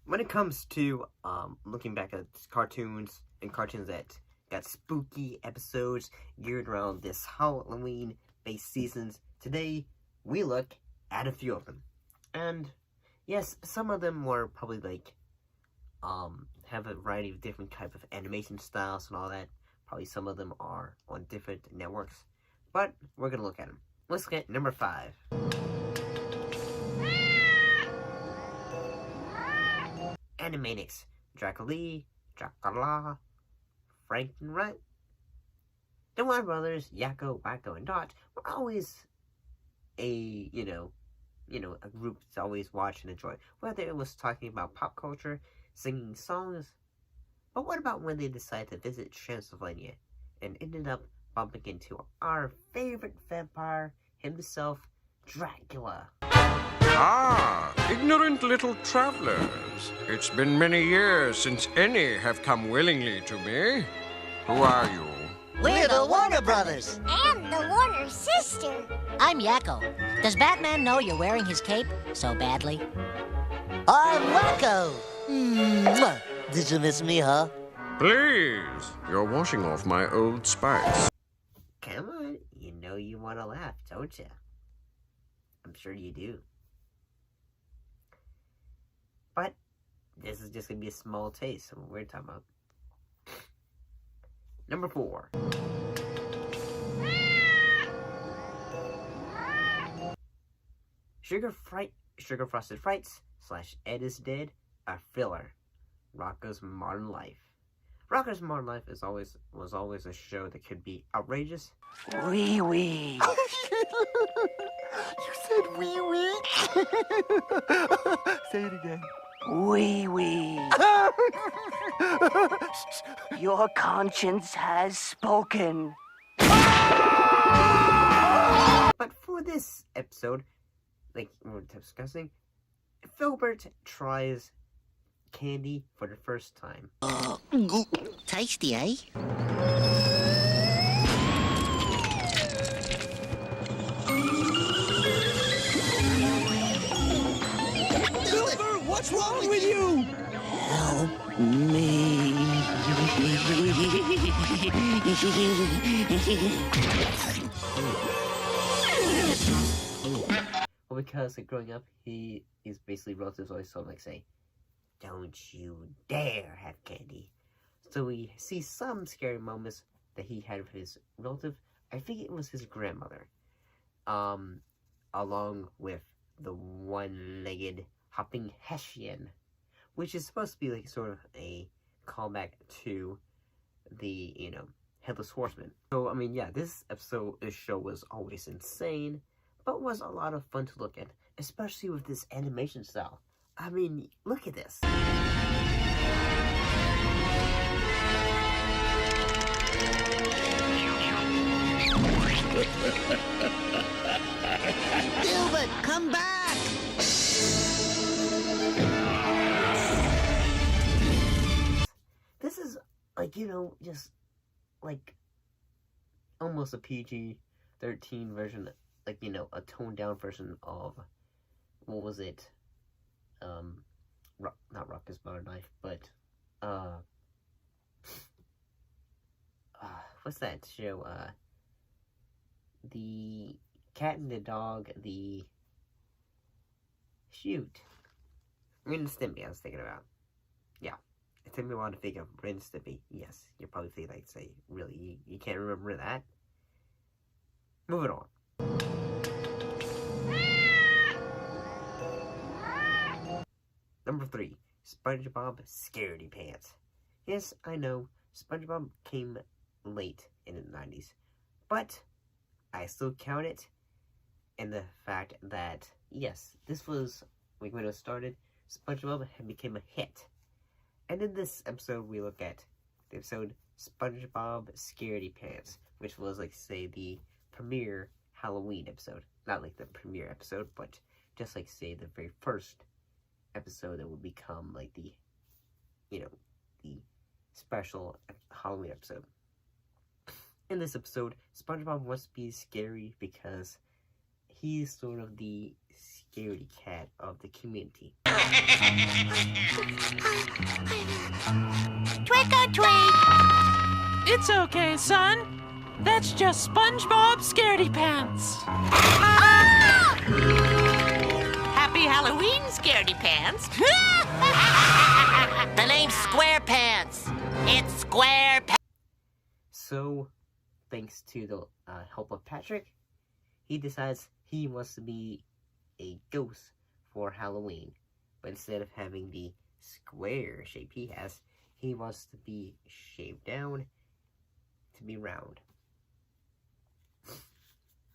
when it comes to looking back at cartoons and cartoons that got spooky episodes geared around this Halloween-based seasons, today we look at a few of them. And yes, some of them were probably like have a variety of different type of animation styles and all that. Probably some of them are on different networks, but we're gonna look at them. Let's look at number 5. Animaniacs, Dracula, Dracula, Frank and Rut. The Warner Brothers, Yakko, Wakko, and Dot were always a a group to always watch and enjoy, whether it was talking about pop culture, singing songs. But what about when they decided to visit Transylvania and ended up bumping into our favorite vampire himself, Dracula? Ah, ignorant little travelers. It's been many years since any have come willingly to me. Who are you? We're the Warner Brothers. And the Warner sister. I'm Yakko. Does Batman know you're wearing his cape so badly? I'm Wakko. Mwah. Did you miss me, huh? Please, you're washing off my old spice. Come on, you know you want to laugh, don't you? I'm sure you do. But this is just going to be a small taste of what we're talking about. Number 4. Sugar Frosted Frights / Ed is Dead, a filler. Rocko's Modern Life. Rocko's Modern Life was always a show that could be outrageous. Wee wee. You said wee wee? Say it again. Wee wee. Your conscience has spoken. But for this episode, like we're discussing, Filbert tries candy for the first time. Tasty, eh? Silver, what's wrong with you? Help me. Well, because like, growing up, he is basically relatives always told him, like, say, "Don't you dare have candy." So we see some scary moments that he had with his relative. I think it was his grandmother, along with the one-legged hopping Hessian, which is supposed to be like sort of a callback to the Headless Horseman. So I mean, yeah, this show was always insane, but was a lot of fun to look at, especially with this animation style. I mean, look at this. Gilbert, come back! This is like, just like almost a PG-13 version, like, a toned down version of, what was it? Not Rocko's Modern Life, but, what's that show? The Cat and the Dog, Ren and Stimpy I was thinking about. Yeah. It took me a while to think of Ren and Stimpy. Yes, you're probably thinking, like, say, really, you can't remember that? Moving on. Number 3, SpongeBob Scaredy Pants. Yes, I know, SpongeBob came late in the 90s, but I still count it in the fact that, yes, this was, like, when it started, SpongeBob had become a hit. And in this episode, we look at the episode SpongeBob Scaredy Pants, which was, like, say, the premiere Halloween episode. Not, like, the premiere episode, but just, like, say, the very first episode that would become, like, the special Halloween episode. In this episode, SpongeBob wants to be scary because he's sort of the scaredy cat of the community. Trick or treat! It's okay, son. That's just SpongeBob Scaredy Pants. Happy Halloween, Scaredy Pants. The name's SquarePants. It's SquarePants. So, thanks to the help of Patrick, he decides he wants to be a ghost for Halloween. But instead of having the square shape he has, he wants to be shaved down to be round.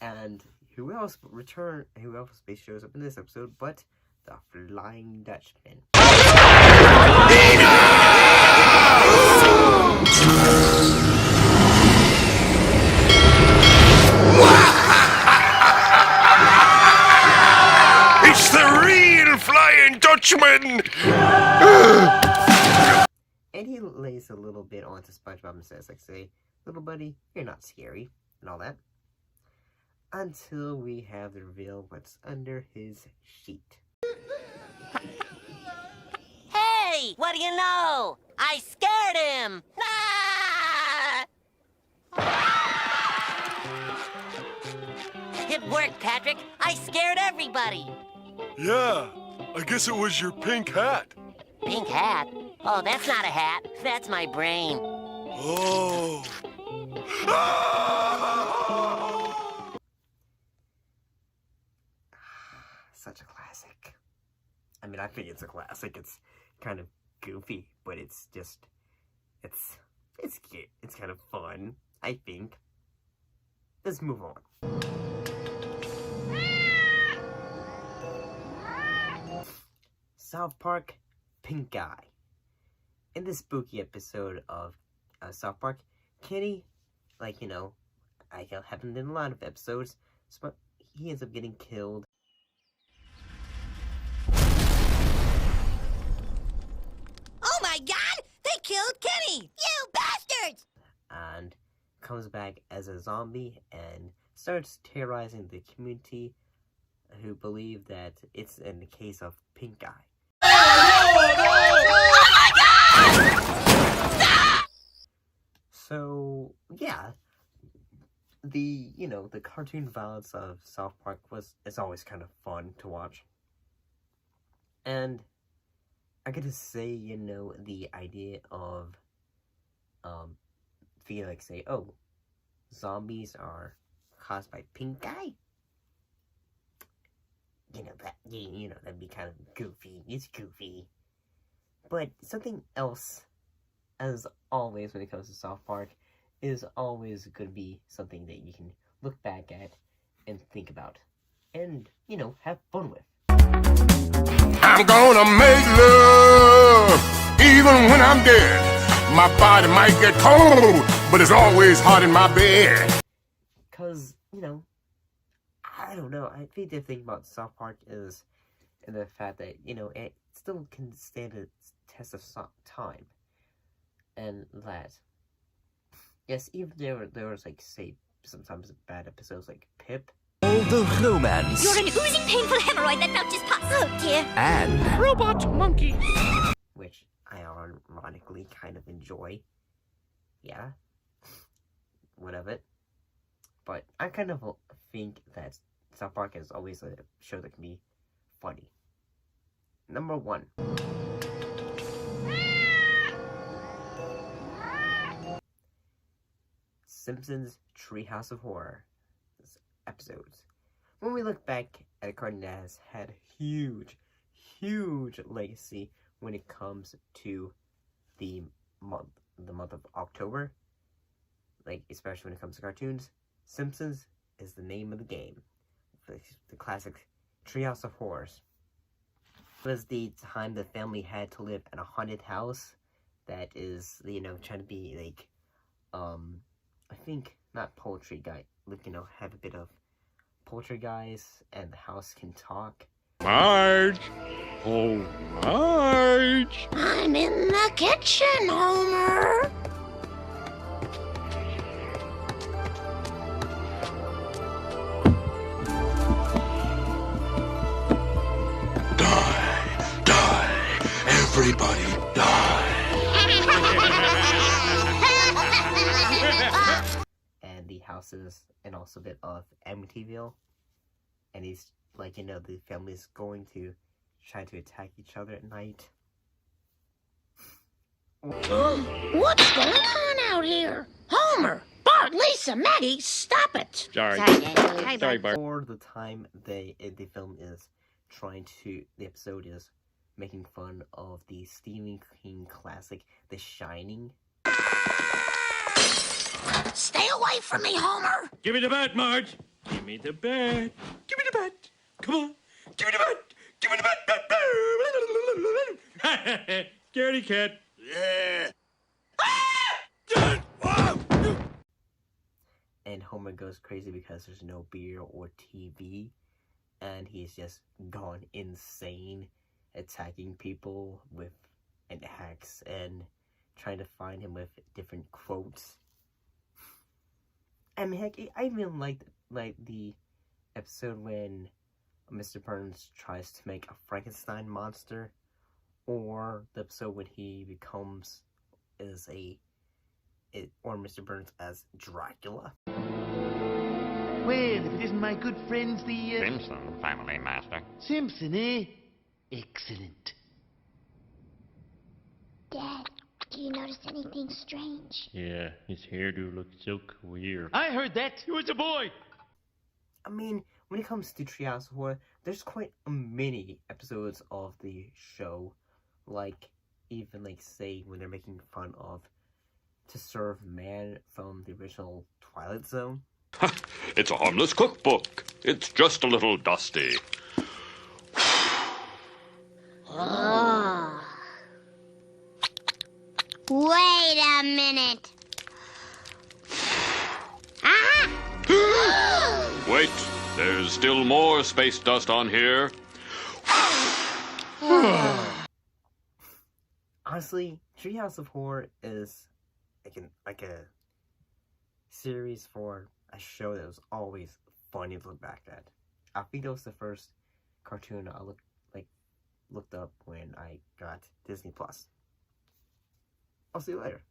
And who else shows up in this episode but the Flying Dutchman? It's the real Flying Dutchman! And he lays a little bit onto SpongeBob and says, like, say, little buddy, you're not scary, and all that. Until we have the reveal what's under his sheet. Hey, what do you know? I scared him. It worked, Patrick. I scared everybody. Yeah, I guess it was your pink hat. Pink hat? Oh, that's not a hat. That's my brain. Oh. Such a classic. I mean, I think it's a classic. It's kind of goofy, but it's just, it's cute. It's kind of fun, I think. Let's move on. South Park, Pink Guy. In this spooky episode of South Park, Kenny, like, you know, I happened in a lot of episodes, but he ends up getting killed. Oh my god! They killed Kenny! You bastards! And comes back as a zombie and starts terrorizing the community who believe that it's in the case of Pink Guy. So, yeah, the cartoon violence of South Park is always kind of fun to watch. And I gotta say, the idea of, feel like, say, oh, zombies are caused by Pink Guy? That'd be kind of goofy. It's goofy. But something else, as always when it comes to South Park, is always going to be something that you can look back at and think about. And, have fun with. I'm gonna make love even when I'm dead. My body might get cold, but it's always hot in my bed. Because, I don't know. I think the thing about South Park is the fact that, it still can stand a test of time. And that, yes, even there was, like, say, sometimes bad episodes like Pip. All the romance. You're an oozing painful hemorrhoid that now just pops. Oh dear. And Robot Monkey. Which I ironically kind of enjoy. Yeah. One of it. But I kind of think that South Park is always a show that can be funny. Number 1. Simpsons Treehouse of Horror episodes. When we look back at a cartoon that has had huge legacy when it comes to the month of October, like especially when it comes to cartoons, Simpsons is the name of the game. The classic Treehouse of Horrors. It was the time the family had to live in a haunted house that is, trying to be like, I think not poultry guy, like, have a bit of poltergeist, and the house can talk. Marge! Oh, Marge! I'm in the kitchen, Homer. bosses and also a bit of Amityville. And he's like, the family's going to try to attack each other at night. What's going on out here? Homer, Bart, Lisa, Maggie, stop it! Sorry. Sorry, Bart. Or the time the film is the episode is making fun of the Stephen King classic, The Shining. Stay away from me, Homer! Give me the bat, Marge. Give me the bat. Give me the bat. Come on. Give me the bat. Give me the bat. Scaredy cat. Yeah. And Homer goes crazy because there's no beer or TV, and he's just gone insane, attacking people with an axe and trying to find him with different quotes. I mean, heck, I even liked the episode when Mr. Burns tries to make a Frankenstein monster, or the episode when he becomes or Mr. Burns as Dracula. Well, if it isn't my good friends, the Simpson family, Master. Simpson, eh? Excellent. Dad, do you notice anything strange? Yeah, his hairdo looks so queer. I heard that. He was a boy. I mean, when it comes to Treehouse of Horror, there's quite many episodes of the show, say when they're making fun of To Serve Man from the original Twilight Zone. It's a harmless cookbook. It's just a little dusty. Oh. Wait a minute. Wait, there's still more space dust on here. Honestly, Treehouse of Horror is like a series for a show that was always funny to look back at. I think that was the first cartoon I looked up when I got Disney Plus. I'll see you later.